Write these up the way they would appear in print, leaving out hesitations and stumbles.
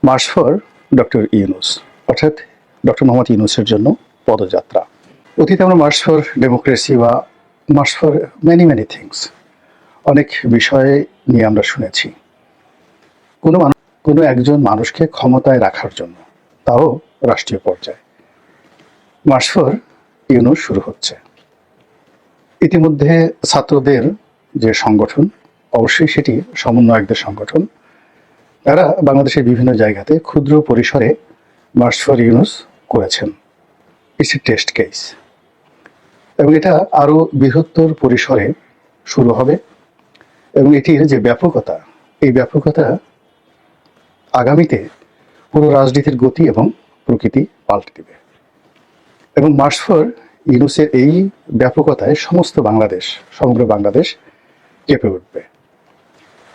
March for doctor Yunus, অর্থাৎ doctor Mohammad ইউনূসের জন্য পদযাত্রা। অতীতে আমরা মার্চ ফর ডেমোক্রেসি বা March for many many things, অনেক বিষয়ে নিয়ে আমরা শুনেছি। কোনো একজন মানুষকে ক্ষমতায় রাখার জন্য, তাও রাষ্ট্রীয় পর্যায়ে, মার্চ ফর ইউনূস শুরু হচ্ছে। ইতিমধ্যে ছাত্রদের যে সংগঠন, অবশ্যই সেটি সমন্বয়কদের সংগঠন, তারা বাংলাদেশের বিভিন্ন জায়গাতে ক্ষুদ্র পরিসরে মার্চ ফর ইউনূস করেছেন। ইটস এ টেস্ট কেস, এবং এটা আরও বৃহত্তর পরিসরে শুরু হবে, এবং এটির যে ব্যাপকতা, এই ব্যাপকতা আগামীতে পুরো রাজনীতির গতি এবং প্রকৃতি পাল্টে দেবে। এবং মার্চ ফর ইউনূসের এই ব্যাপকতায় সমগ্র বাংলাদেশ কেঁপে উঠবে,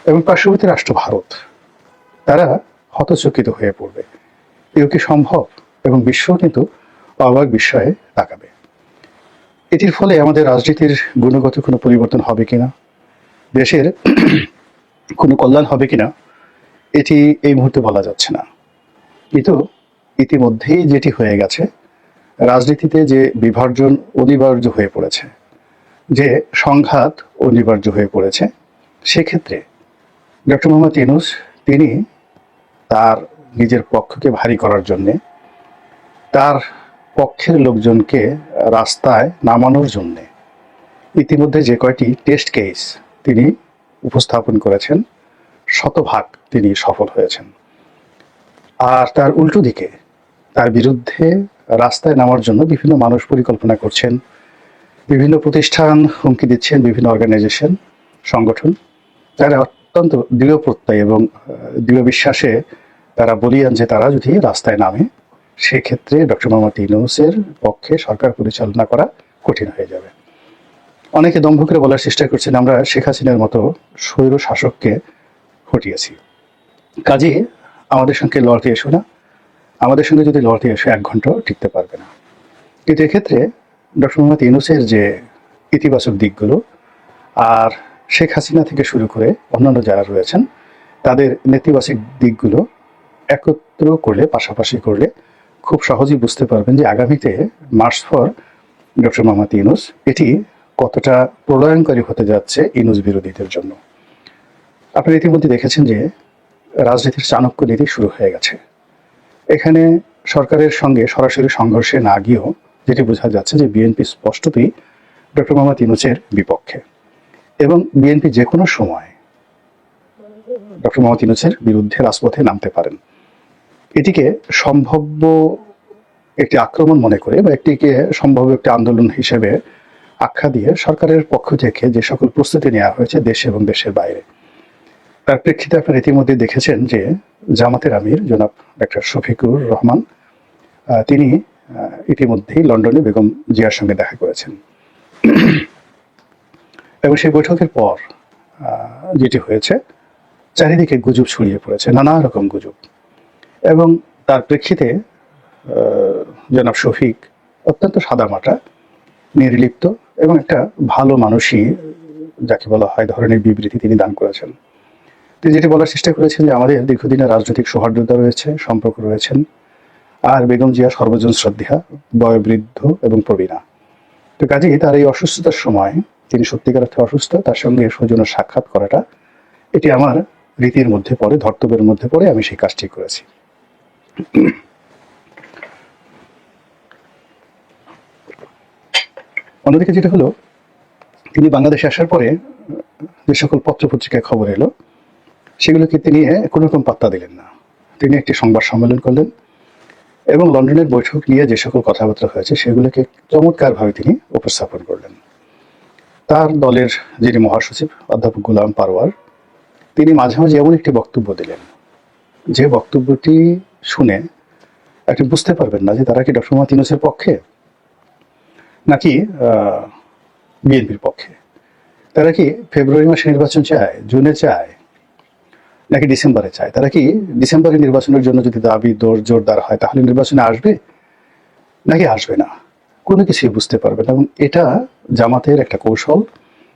এবং পার্শ্ববর্তী রাষ্ট্র ভারত, তারা হতচকিত হয়ে পড়বে। এও কি সম্ভব? এবং বিশ্ব কিন্তু অবাক বিস্ময়ে তাকাবে। এটির ফলে আমাদের রাজনীতির গুণগত কোনো পরিবর্তন হবে কিনা, দেশের কোনো কল্যাণ হবে কিনা, এটি এই মুহূর্তে বলা যাচ্ছে না। কিন্তু ইতিমধ্যেই যেটি হয়ে গেছে, রাজনীতিতে যে বিভাজন অনিবার্য হয়ে পড়েছে, যে সংঘাত অনিবার্য হয়ে পড়েছে, সেক্ষেত্রে ডক্টর মোহাম্মদ ইউনূস তিনি তার নিজের পক্ষকে ভারী করার জন্যে, তার পক্ষের লোকজনকে রাস্তায় নামানোর জন্যে ইতিমধ্যে যে কয়টি টেস্ট কেস তিনি উপস্থাপন করেছেন, শতভাগ তিনি সফল হয়েছেন। আর তার উল্টো দিকে তার বিরুদ্ধে রাস্তায় নামার জন্য বিভিন্ন মানুষ পরিকল্পনা করছেন, বিভিন্ন প্রতিষ্ঠান হুমকি দিচ্ছেন, বিভিন্ন অর্গানাইজেশন, সংগঠন, যারা অত্যন্ত দৃঢ় প্রত্যয় এবং দৃঢ় বিশ্বাসে তারা বলিয়ান যে তারা যদি রাস্তায় নামে, সেক্ষেত্রে ডক্টর মোহাম্মদ ইউনূসের পক্ষে সরকার পরিচালনা করা কঠিন হয়ে যাবে। অনেকে দম্ভ করে বলার চেষ্টা করছেন আমরা শেখ হাসিনার মতো স্বৈর শাসককে হটিয়েছি, কাজে আমাদের সঙ্গে লড়তে এসো না, আমাদের সঙ্গে যদি লড়তে এসো 1 ঘন্টাও টিকতে পারবে না। কিন্তু এক্ষেত্রে ডক্টর মোহাম্মদ ইউনূসের যে ইতিবাচক দিকগুলো, আর শেখ হাসিনা থেকে শুরু করে অন্যান্য যারা রয়েছেন, তাদের নেতিবাচক দিকগুলো একত্র করলে, পাশাপাশি করলে খুব সহজেই বুঝতে পারবেন যে আগামীতে March for doctor Mohammad Yunus এটি কতটা প্রলয়ঙ্করী হতে যাচ্ছে ইউনূস বিরোধীদের জন্য। আপনারা ইতিমধ্যে দেখেছেন যে রাজনীতির চাণক্য নীতি শুরু হয়ে গেছে। এখানে সরকারের সঙ্গে সরাসরি সংঘর্ষে না গিয়েও যেটি বোঝা যাচ্ছে যে বিএনপি স্পষ্টতই ডক্টর মোহাম্মদ ইউনূসের বিপক্ষে, এবং বিএনপি যে কোনো সময় ডক্টর মোহাম্মদ ইউনূসের বিরুদ্ধে রাজপথে নামতে পারেন। এটিকে সম্ভাব্য একটি আক্রমণ মনে করে বা এটিকে সম্ভাব্য একটি আন্দোলন হিসেবে আখ্যা দিয়ে সরকারের পক্ষ থেকে যে সকল প্রস্তুতি নেওয়া হয়েছে দেশে এবং দেশের বাইরে, তার প্রেক্ষিতে আপনারা ইতিমধ্যে দেখেছেন যে জামাতের আমির জনাব ডক্টর শফিকুর রহমান তিনি ইতিমধ্যেই লন্ডনে বেগম জিয়ার সঙ্গে দেখা করেছেন, এবং সেই বৈঠকের পর যেটি হয়েছে, চারিদিকে গুজব ছড়িয়ে পড়েছে, নানা রকম গুজব, এবং তার প্রেক্ষিতে জনাব শফিক অত্যন্ত সাদামাটা, নির্লিপ্ত এবং একটা ভালো মানুষই যাকে বলা হয় ধরনের বিবৃতি তিনি দান করেছেন। তিনি যেটি বলার চেষ্টা করেছেন যে আমাদের দীর্ঘদিনের রাজনৈতিক সৌহার্দ্যতা রয়েছে, সম্পর্ক রয়েছেন, আর বেগম জিয়া সর্বজন শ্রদ্ধা, বয়োবৃদ্ধ এবং প্রবীণা। তো কাজেই তার এই অসুস্থতার সময়, তিনি সত্যিকার অর্থে অসুস্থ, তার সঙ্গে সৌজন্য সাক্ষাৎ করাটা এটি আমার রীতির মধ্যে পড়ে, ধর্তব্যের মধ্যে পড়ে আমি সেই কাজটি করেছি। অন্যদিকে যেটা হলো, তিনি বাংলাদেশে আসার পরে যে সকল পত্রপত্রিকায় খবর এলো, সেগুলোকে তিনি কোনো রকম পাত্তা দিলেন না। তিনি একটি সংবাদ সম্মেলন করলেন, এবং লন্ডনের বৈঠক নিয়ে যে সকল কথাবার্তা হয়েছে সেগুলোকে চমৎকারভাবে তিনি উপস্থাপন করলেন। তার দলের যিনি মহাসচিব অধ্যাপক গোলাম পারওয়ার, তিনি মাঝে মাঝে এমন একটি বক্তব্য দিলেন, যে বক্তব্যটি শুনে আপনি বুঝতে পারবেন না যে তারা কি ডক্টর মোহাম্মদ ইউনূসের পক্ষে নাকি বিএনপির পক্ষে, তারা কি ফেব্রুয়ারি মাসে নির্বাচন চায়, জুনে চায়, নাকি ডিসেম্বরে চায়, তারা কি ডিসেম্বরে নির্বাচনের জন্য যদি দাবি জোরদার হয় তাহলে নির্বাচনে আসবে নাকি আসবে না, কোনো কিছুই বুঝতে পারবে না। এবং এটা জামাতের একটা কৌশল,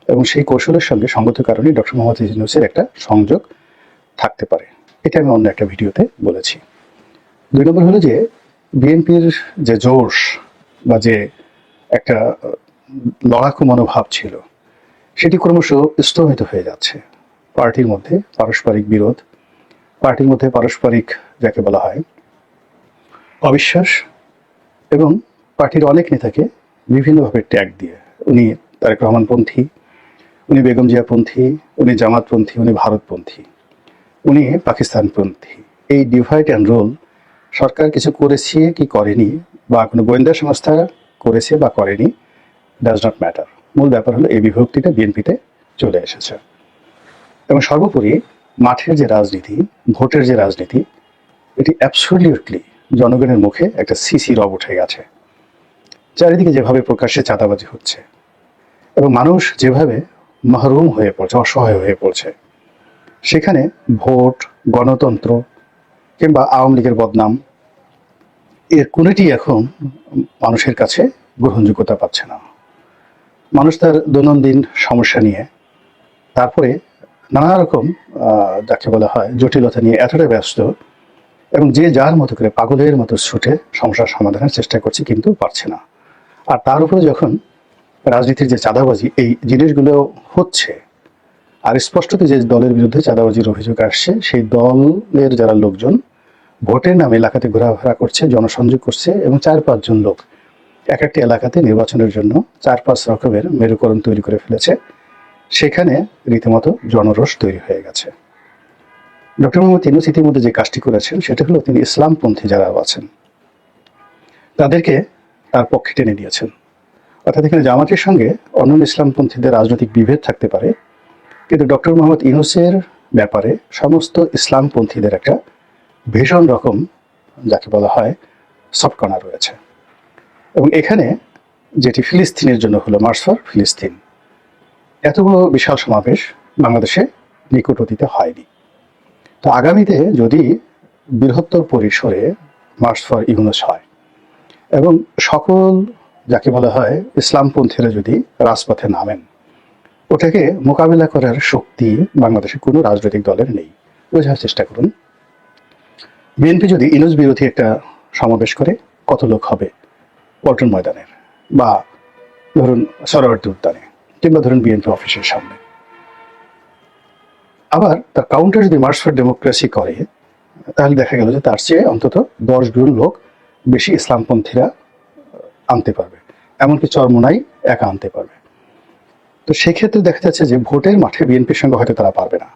এবং সেই কৌশলের সঙ্গে সঙ্গত কারণে ডক্টর মোহাম্মদ ইউনূসের একটা সংযোগ থাকতে পারে। এটা আমি অন্য একটা ভিডিওতে বলেছি। 2 নম্বর হলো যে বিএনপির যে জোশ বা যে একটা লড়াকু মনোভাব ছিল, সেটি ক্রমশ স্তমিত হয়ে যাচ্ছে। পার্টির মধ্যে পারস্পরিক বিরোধ, পার্টির মধ্যে পারস্পরিক যাকে বলা হয় অবিশ্বাস, এবং পার্টির অনেক নেতাকে বিভিন্নভাবে ট্যাগ দিয়ে, উনি তারেক রহমানপন্থী, উনি বেগম জিয়াপন্থী, উনি জামাতপন্থী, উনি ভারতপন্থী, উনি পাকিস্তানপন্থী, এই ডিভাইড অ্যান্ড রুল সরকার কিছু করেছে কি করেনি, বা কোনো গোয়েন্দা সংস্থা করেছে বা করেনি, ডাজ নট ম্যাটার। মূল ব্যাপার হলো এই বিভক্তিটা বিএনপিতে চলে এসেছে। এবং সর্বোপরি মাঠের যে রাজনীতি, ভোটের যে রাজনীতি, এটি অ্যাবসলিউটলি জনগণের মুখে একটা সিসি রব উঠে গেছে। চারিদিকে যেভাবে প্রকাশ্যে চাঁদাবাজি হচ্ছে এবং মানুষ যেভাবে মাহরুম হয়ে পড়ছে, অসহায় হয়ে পড়ছে, সেখানে ভোট, গণতন্ত্র কিংবা আওয়ামী লীগের বদনাম, এর কোনোটি এখন মানুষের কাছে গ্রহণযোগ্যতা পাচ্ছে না। মানুষ তার দৈনন্দিন সমস্যা নিয়ে, তারপরে নানা রকম যাকে বলা হয় জটিলতা নিয়ে এতটাই ব্যস্ত, এবং যে যার মতো করে পাগলের মতো ছুটে সমস্যার সমাধানের চেষ্টা করছে, কিন্তু পারছে না। আর তার উপরে যখন রাজনীতির যে চাঁদাবাজি, এই জিনিসগুলো হচ্ছে, আর স্পষ্টত যে দলের বিরুদ্ধে চাঁদাবাজির অভিযোগ আসছে, সেই দলের যারা লোকজন ভোটের নামে এলাকাতে ঘোরাফেরা করছে, জনসংযোগ করছে, এবং 4-5 জন লোক এক একটি এলাকাতে নির্বাচনের জন্য 4-5 রকমের মেরুকরণ তৈরি করে ফেলেছে, সেখানে রীতিমতো জনরোষ তৈরি হয়ে গেছে। ডক্টর মোহাম্মদ ইউনূস ইতিমধ্যে যে কাজটি করেছেন সেটা হলো তিনি ইসলামপন্থী যারা আছেন তাদেরকে তার পক্ষে টেনে নিয়েছেন। অর্থাৎ এখানে জামাতের সঙ্গে অন্যান্য ইসলামপন্থীদের রাজনৈতিক বিভেদ থাকতে পারে, কিন্তু ডক্টর মোহাম্মদ ইউনূসের ব্যাপারে সমস্ত ইসলামপন্থীদের একটা ভীষণ রকম যাকে বলা হয় সফটকর্নার রয়েছে। এবং এখানে যেটি ফিলিস্তিনের জন্য হলো মার্চ ফর ফিলিস্তিন, এতগুলো বিশাল সমাবেশ বাংলাদেশে নিকট অতীতে হয়নি। তো আগামীতে যদি বৃহত্তর পরিসরে মার্চ ফর ইউনূস হয় এবং সকল যাকে বলা হয় ইসলামপন্থীরা যদি রাজপথে নামেন, ওটাকে মোকাবিলা করার শক্তি বাংলাদেশে কোনো রাজনৈতিক দলের নেই। বোঝার চেষ্টা করুন, বিএনপি যদি ইউনূস বিরোধী একটা সমাবেশ করে, কত লোক হবে পল্টন ময়দানের, বা ধরুন সরোয়ার্দী উদ্যানে, কিংবা ধরুন বিএনপি অফিসের সামনে। আবার তার কাউন্টার যদি মার্চ ফর ডেমোক্রেসি করে, তাহলে দেখা গেল যে তার চেয়ে অন্তত 10 গুণ লোক বেশি ইসলামপন্থীরা আনতে পারবে, এমনকি চরমোনাই একা আনতে পারবে। তো সেক্ষেত্রে দেখা যাচ্ছে যে ভোটের মাঠে বিএনপির সঙ্গে হয়তো তারা পারবে না,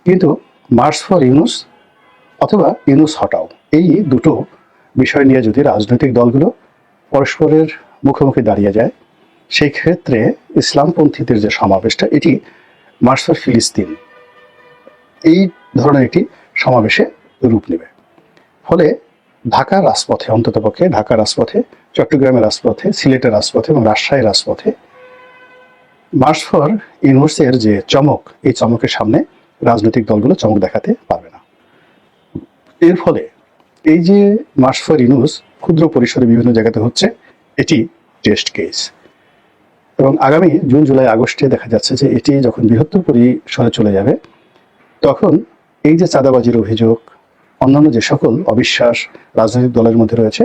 কিন্তু মার্চ ফর ইউনূস অথবা ইউনূস হটাও, এই দুটো বিষয় নিয়ে যদি রাজনৈতিক দলগুলো পরস্পরের মুখোমুখি দাঁড়িয়ে যায়, সেই ক্ষেত্রে ইসলামপন্থীদের যে সমাবেশটা, এটি মার্চ ফর ফিলিস্তিন এই ধরনের একটি সমাবেশে রূপ নেবে। ফলে ঢাকার রাজপথে, অন্ততপক্ষে ঢাকার রাজপথে, চট্টগ্রামের রাজপথে, সিলেটের রাজপথে এবং রাজশাহীর রাজপথে মার্চ ফর ইউনূসের যে চমক, এই চমকের সামনে রাজনৈতিক দলগুলো চমক দেখাতে পারবে না। এর ফলে এই যে মার্চ ফর ইউনূস ক্ষুদ্র পরিসরে বিভিন্ন জায়গাতে হচ্ছে, এটি টেস্ট কেস, এবং আগামী জুন, জুলাই, আগস্টে দেখা যাচ্ছে যে এটি যখন বৃহত্তর পরিসরে চলে যাবে, তখন এই যে চাঁদাবাজির অভিযোগ, অন্যান্য যে সকল অবিশ্বাস রাজনৈতিক দলের মধ্যে রয়েছে,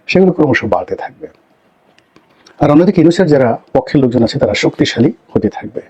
সেগুলো ক্রমশ বাড়তে থাকবে। আর অন্যদিকে ইউনূসের যারা পক্ষের লোকজন আছে, তারা শক্তিশালী হতে থাকবে।